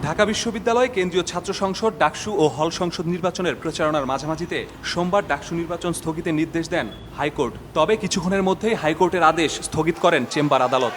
ঢাকা বিশ্ববিদ্যালয় কেন্দ্রীয় ছাত্র সংসদ ডাকসু ও হল সংসদ নির্বাচনের প্রচারণার মাঝামাঝিতে সোমবার ডাকসু নির্বাচন স্থগিতের নির্দেশ দেন হাইকোর্ট। তবে কিছুক্ষণের মধ্যেই হাইকোর্টের আদেশ স্থগিত করেন চেম্বার আদালত।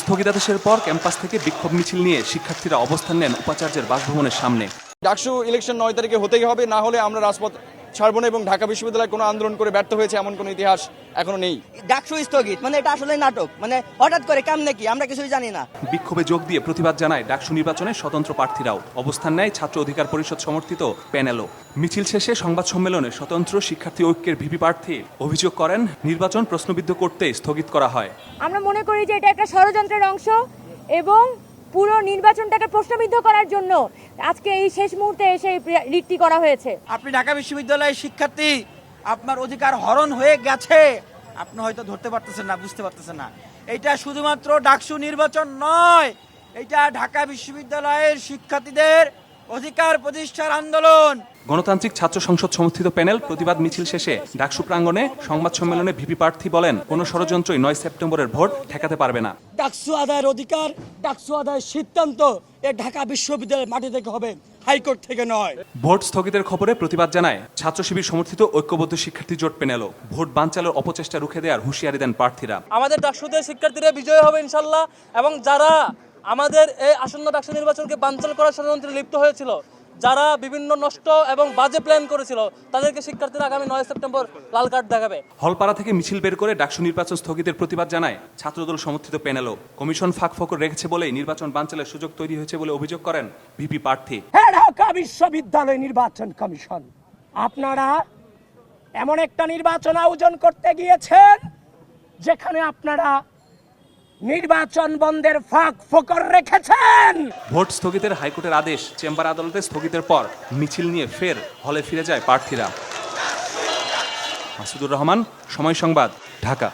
স্থগিতাদেশের পর ক্যাম্পাস থেকে বিক্ষোভ মিছিল নিয়ে শিক্ষার্থীরা অবস্থান নেন উপাচার্যের বাসভবনের সামনে। ডাকসু ইলেকশন 9 তারিখে হতেই হবে, না হলে আমরা রাজপথ ছাড়ব না এবং ঢাকা বিশ্ববিদ্যালয় কোনো আন্দোলন করে ব্যর্থ হয়েছে এমন কোনো ইতিহাস এখনো নেই। ডাকসু স্থগিত মানে এটা আসলে নাটক, মানে হঠাৎ করে কেমনে কি আমরা কিছুই জানি না। বিক্ষোভে যোগ দিয়ে প্রতিবাদ জানায় ডাকসু নির্বাচনে স্বতন্ত্র প্রার্থীরাও। অবস্থান নেয় ছাত্র অধিকার পরিষদ সমর্থিত প্যানেলও। মিছিল শেষে সংবাদ সম্মেলনে স্বতন্ত্র শিক্ষার্থী ঐক্যের ভিপি প্রার্থী অভিযোগ করেন নির্বাচন প্রশ্নবিদ্ধ করতে স্থগিত করা হয়। আমরা মনে করি যে এটা একটা ষড়যন্ত্রের অংশ এবং পুরো নির্বাচনটাকে প্রশ্নবিদ্ধ করার জন্য আজকে এই শেষ মুহূর্তে এসে রিটটি করা হয়েছে। আপনি ঢাকা বিশ্ববিদ্যালয়ের শিক্ষার্থী, আপনার অধিকার হরণ হয়ে গেছে, আপনি হয়তো ধরতে পারতেছেন না, বুঝতে পারতেছেন না। এটা শুধুমাত্র ডাকসু নির্বাচন নয়, এটা ঢাকা বিশ্ববিদ্যালয়ের শিক্ষার্থীদের অধিকার প্রতিষ্ঠার আন্দোলন। গণতান্ত্রিক ছাত্র সংসদ সমর্থিত প্যানেল প্রতিবাদ মিছিল শেষে ডাকসু প্রাঙ্গণে সংবাদ সম্মেলনে ভিপি প্রার্থী বলেন কোনো ষড়যন্ত্রই 9 সেপ্টেম্বরের ভোট ঠেকাতে পারবে না। ডাকসু আদায়ের অধিকার, ডাকসু আদায়ের সিদ্ধান্ত এ ঢাকা বিশ্ববিদ্যালয়ের মাটি থেকে হবে, হাইকোর্ট থেকে নয়। ভোট স্থগিতের খবরে প্রতিবাদ জানায় ছাত্র শিবির সমর্থিত ঐক্যবদ্ধ শিক্ষার্থী জোট প্যানেলও। ভোট বানচালের অপচেষ্টা রুখে দেওয়ার হুঁশিয়ারি দেন প্রার্থীরা। আমাদের ডাকসুদের শিক্ষার্থীরা বিজয় হবে ইনশাল্লাহ, এবং যারা আমাদের এই আসন্ন ডাকসু নির্বাচনকে বানচাল করার ষড়যন্ত্রে লিপ্ত হয়েছিল, যারা বিভিন্ন নষ্ট এবং বাজে প্ল্যান করেছিল, তাদেরকে শিক্ষার্থীরা আগামী 9 সেপ্টেম্বর লাল কার্ড দেখাবে। হলপাড়া থেকে মিছিল বের করে ডাকসু নির্বাচন স্থগিতের প্রতিবাদ জানায় ছাত্রদল সমর্থিত প্যানেলও। কমিশন ফাঁকফোকর রেখেছে বলেই নির্বাচন বানচালের সুযোগ তৈরি হয়েছে বলে অভিযোগ করেন ভিপি প্রার্থী। ঢাকা বিশ্ববিদ্যালয় নির্বাচন কমিশন, আপনারা এমন একটা নির্বাচন আয়োজন করতে গিয়েছেন যেখানে আপনারা নির্বাচন বন্ধের ফাঁক ফোকর রেখেছেন। ভোট স্থগিতের হাইকোর্টের আদেশ চেম্বার আদালতে স্থগিতের পর মিছিল নিয়ে ফের হলে ফিরে যায় প্রার্থীরা। মাসুদুর রহমান, সময় সংবাদ, ঢাকা।